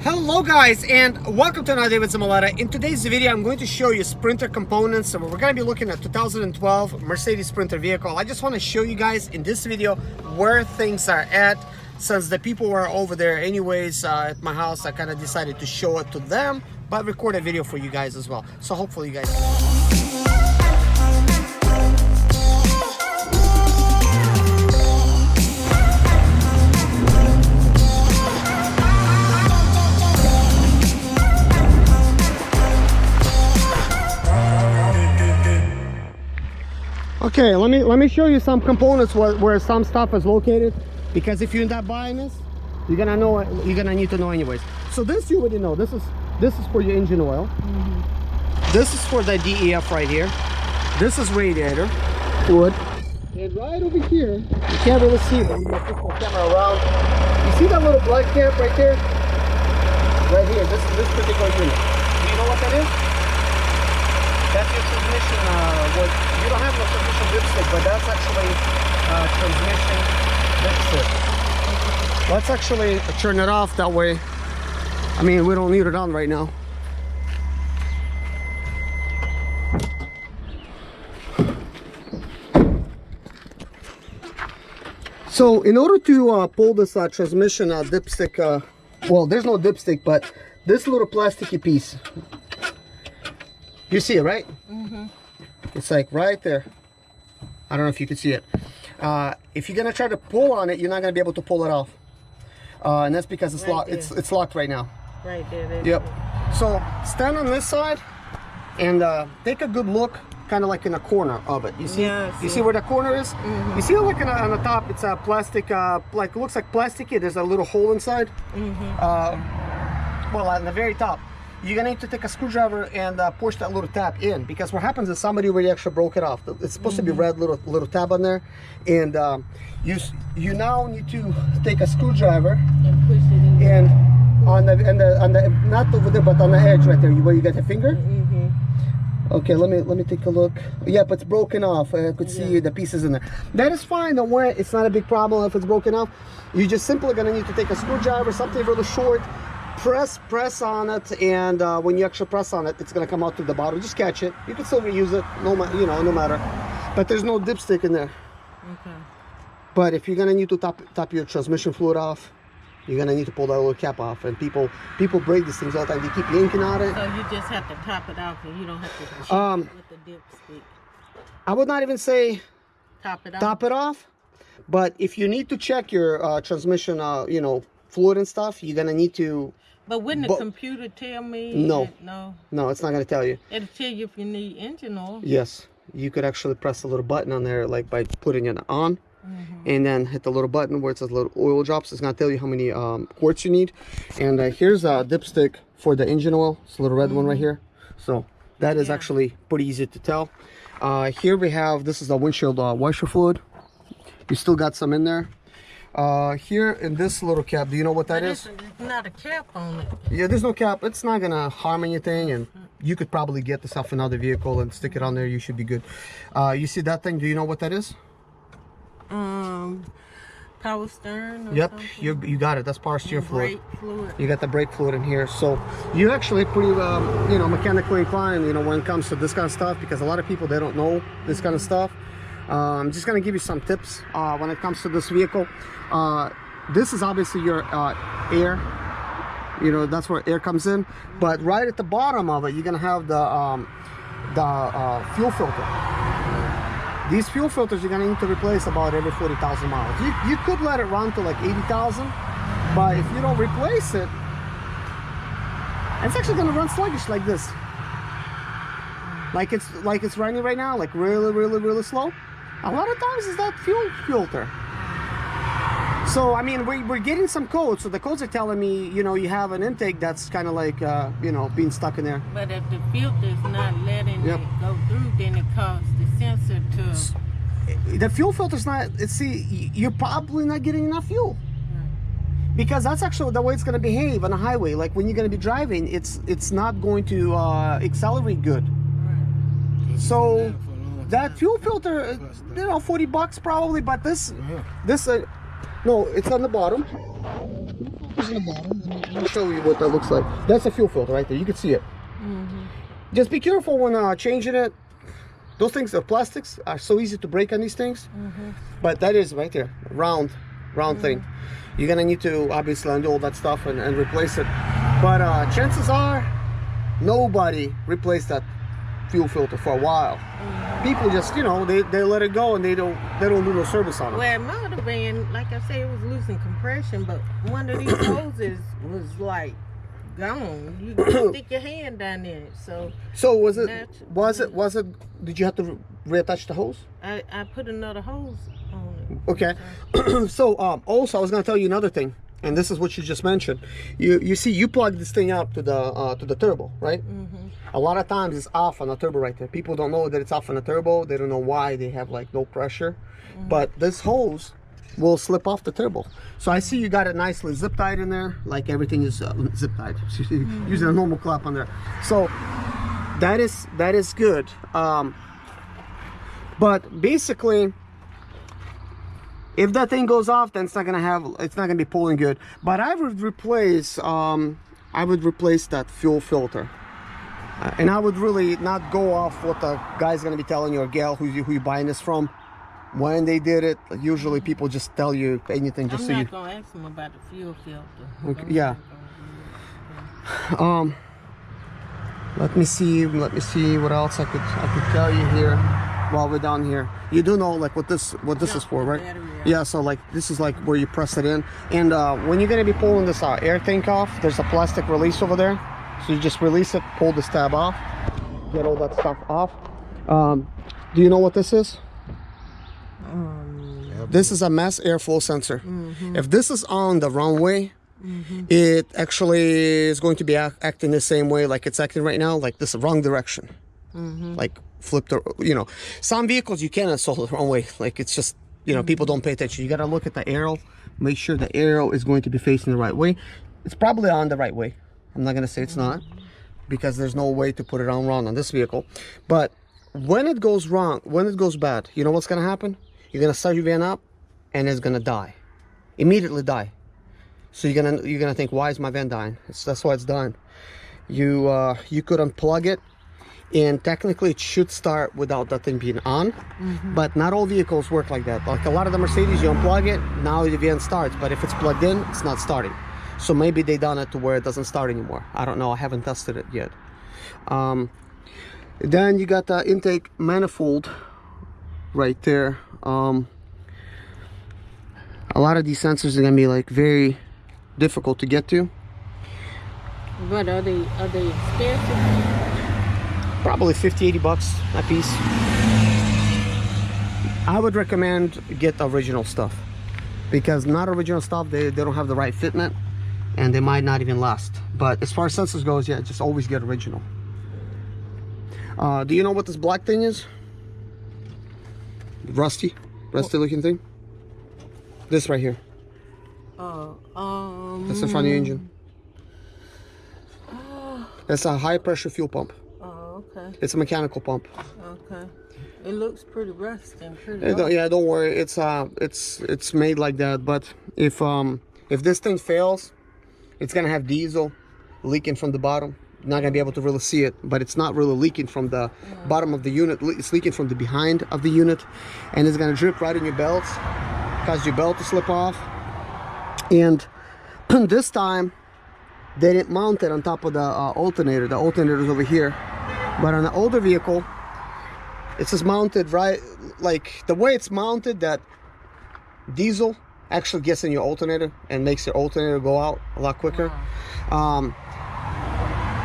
Hello guys, and welcome to another day with Zimaleta. In today's video I'm going to show you Sprinter components. So we're going to be looking at 2012 Mercedes Sprinter vehicle. I just want to show you guys in this video where things are at. Since the people were over there anyways at my house, I kind of decided to show it to them, but record a video for you guys as well. So hopefully you guys Okay, let me show you some components where some stuff is located, because if you end up buying this, you're gonna need to know anyways. So this you already know. This is for your engine oil. This is for the DEF right here. This is radiator fluid. And right over here, you can't really see it, but I'm gonna put the camera around. You see that little black cap right there? Right here. This particular unit. Do you know what that is? That's your transmission, you don't have no transmission dipstick, but that's actually transmission dipstick. Let's actually turn it off that way. I mean, we don't need it on right now. So in order to pull this transmission dipstick, well, there's no dipstick, but this little plasticky piece, you see it, right? It's like right there. I don't know if you can see it. If you're gonna try to pull on it, you're not gonna be able to pull it off, and that's because it's locked. It's locked right now. Right there. Yep. So stand on this side and take a good look, kind of like in the corner of it. You see? Yeah, you see where the corner is? You see, like on the top, it's a plastic. Like it looks like plasticky. There's a little hole inside. Well, on the very top. You're gonna need to take a screwdriver and push that little tab in, because what happens is somebody already actually broke it off. It's supposed to be red little tab on there, and you now need to take a screwdriver and push it in, and on the not over there, but on the edge right there, where you got the finger. Okay, let me take a look. Yep, it's broken off. I could see the pieces in there. That is fine. Don't worry, it's not a big problem if it's broken off. You're just simply gonna need to take a screwdriver, something really short. Press on it, and when you actually press on it, it's gonna come out through the bottom. Just catch it. You can still reuse it, no matter. But there's no dipstick in there. Okay. But if you're gonna need to top your transmission fluid off, you're gonna need to pull that little cap off. And people break these things all the time. They keep yanking on it. So you just have to top it off, and you don't have to cheat it with the dipstick. I would not even say top it off. But if you need to check your transmission, fluid and stuff, you're gonna need to. But wouldn't the computer tell me? No. No, it's not going to tell you. It'll tell you if you need engine oil. Yes. You could actually press a little button on there, like by putting it on, and then hit the little button where it says little oil drops. It's going to tell you how many quarts you need. And here's a dipstick for the engine oil. It's a little red one right here. So that is actually pretty easy to tell. Here we have, this is the windshield washer fluid. You still got some in there. Here in this little cap, do you know what that is? There's not a cap on it. Yeah, there's no cap. It's not gonna harm anything, and you could probably get this off another vehicle and stick it on there. You should be good. You see that thing? Do you know what that is? Power steering or yep, something? you got it. That's power steering fluid. Brake fluid. You got the brake fluid in here. So you're actually pretty mechanically inclined, when it comes to this kind of stuff, because a lot of people, they don't know this kind of stuff. I'm just gonna give you some tips when it comes to this vehicle. This is obviously your air, that's where air comes in, but right at the bottom of it, you're gonna have the fuel filter. These fuel filters you're gonna need to replace about every 40,000 miles. You could let it run to like 80,000, but if you don't replace it, it's actually gonna run sluggish like this, like it's running right now, like really slow. A lot of times it's that fuel filter. So I mean, we're getting some codes. So the codes are telling me, you have an intake that's kind of like, being stuck in there. But if the filter's not letting it go through, then it causes the sensor to. The fuel filter's not. You're probably not getting enough fuel. Because that's actually the way it's going to behave on a highway. Like when you're going to be driving, it's not going to accelerate good. Right. So that fuel filter, $40 probably, but this no, it's on the bottom. filters in the bottom. Let me show you what that looks like. That's a fuel filter right there. You can see it. Just be careful when changing it. Those things are plastics, are so easy to break on these things. But that is right there, round thing. You're gonna need to obviously undo all that stuff and replace it. But chances are nobody replaced that fuel filter for a while. People just, you know, they let it go and they don't do no service on it. Well, it might have been, like I said, it was losing compression, but one of these hoses was like gone. You can stick your hand down in it. So was it did you have to reattach the hose? I put another hose on it. Okay. So also I was gonna tell you another thing, and this is what you just mentioned. You see, you plug this thing up to the turbo, right? A lot of times it's off on the turbo right there. People don't know that it's off on the turbo. They don't know why. They have like no pressure. But this hose will slip off the turbo. So I see you got it nicely zip tied in there, like everything is zip tied. Using a normal clap on there. So that is good. But basically, if that thing goes off, then it's not gonna be pulling good. But I would replace that fuel filter. And I would really not go off what the guy's gonna be telling you, or gal who you're buying this from. When they did it, usually people just tell you anything just I'm not gonna ask them about the fuel filter. Okay, yeah. Let me see what else I could tell you here while we're down here. You do know like what this is for, right? Yeah, so like this is like where you press it in. And when you're gonna be pulling this air tank off, there's a plastic release over there. So you just release it, pull this tab off, get all that stuff off. Do you know what this is? This is a mass airflow sensor. If this is on the wrong way, it actually is going to be acting the same way like it's acting right now, like this wrong direction. Like flipped, you know. Some vehicles you can install the wrong way. Like it's just, you know, people don't pay attention. You got to look at the arrow, make sure the arrow is going to be facing the right way. It's probably on the right way. I'm not going to say it's not, because there's no way to put it on wrong on this vehicle. But when it goes wrong, when it goes bad, you know what's going to happen? You're going to start your van up and it's going to die. Immediately die. So you're gonna think, why is my van dying? That's why it's dying. You could unplug it, and technically it should start without that thing being on. But not all vehicles work like that. Like a lot of the Mercedes, you unplug it, now the van starts. But if it's plugged in, it's not starting. So maybe they done it to where it doesn't start anymore. I don't know. I haven't tested it yet. Then you got the intake manifold right there. A lot of these sensors are gonna be like very difficult to get to. But are they expensive? Probably 50-80 bucks a piece. I would recommend get the original stuff, because not original stuff, they don't have the right fitment and they might not even last. But as far as sensors goes, yeah, just always get original. Do you know what this black thing is? Rusty looking thing. This right here. That's in front of the engine. That's a high pressure fuel pump. Oh, okay. It's a mechanical pump. Okay. It looks pretty rusty and pretty. Yeah, don't worry. It's made like that. But if this thing fails, it's gonna have diesel leaking from the bottom. You're not gonna be able to really see it, but it's not really leaking from the bottom of the unit. It's leaking from the behind of the unit, and it's gonna drip right in your belts, cause your belt to slip off. And this time they didn't mount it on top of the alternator. The alternator is over here, but on an older vehicle, it's just mounted right, like the way it's mounted, that diesel actually gets in your alternator and makes your alternator go out a lot quicker.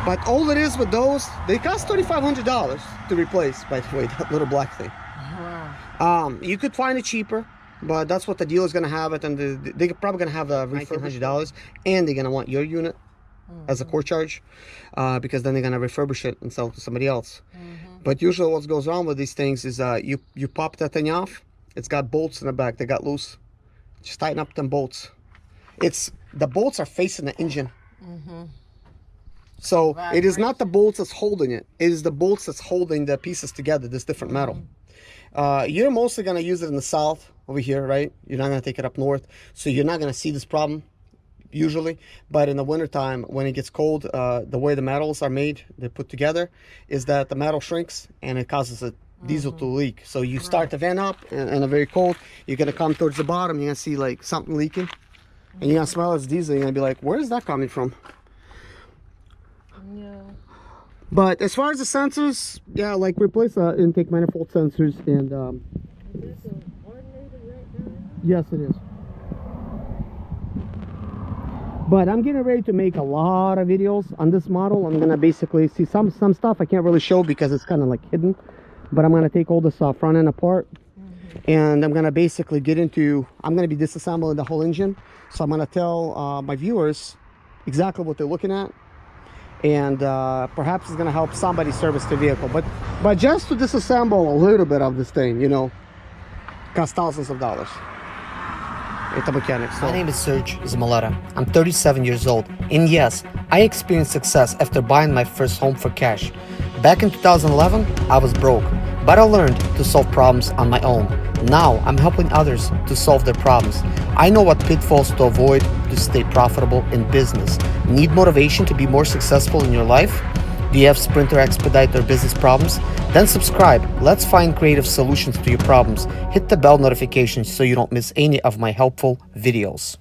But all it is with those, they cost $2,500 to replace, by the way, that little black thing. You could find it cheaper, but that's what the dealer's gonna have it, and they're probably gonna have a $1,900, and they're gonna want your unit as a core charge, because then they're gonna refurbish it and sell it to somebody else. But usually what goes on with these things is you pop that thing off, it's got bolts in the back, they got loose. Just tighten up them bolts. The bolts are facing the engine. So it is not the bolts that's holding it, it is the bolts that's holding the pieces together, this different metal. You're mostly gonna use it in the south over here, right? You're not gonna take it up north, so you're not gonna see this problem. usually, but in the wintertime when it gets cold, the way the metals are made, they're put together, is that the metal shrinks and it causes a diesel to leak. So you start the vent up and a very cold, you're gonna come towards the bottom, you're gonna see like something leaking, and you're gonna smell it's diesel. You're gonna be like, where is that coming from? Yeah. But as far as the sensors, yeah, like replace intake manifold sensors, and Is this an ordinator right there? yes, it is. But I'm getting ready to make a lot of videos on this model. I'm gonna basically see some stuff I can't really show because it's kind of like hidden. But I'm gonna take all this front end apart, and I'm gonna basically get into. I'm gonna be disassembling the whole engine. So I'm gonna tell my viewers exactly what they're looking at, and perhaps it's gonna help somebody service the vehicle. But just to disassemble a little bit of this thing, you know, costs thousands of dollars. My name is Serge Zimaleta. I'm 37 years old, and yes, I experienced success after buying my first home for cash. Back in 2011, I was broke, but I learned to solve problems on my own. Now, I'm helping others to solve their problems. I know what pitfalls to avoid to stay profitable in business. Need motivation to be more successful in your life? Do you have Sprinter, Expedite, or business problems? Then subscribe. Let's find creative solutions to your problems. Hit the bell notification so you don't miss any of my helpful videos.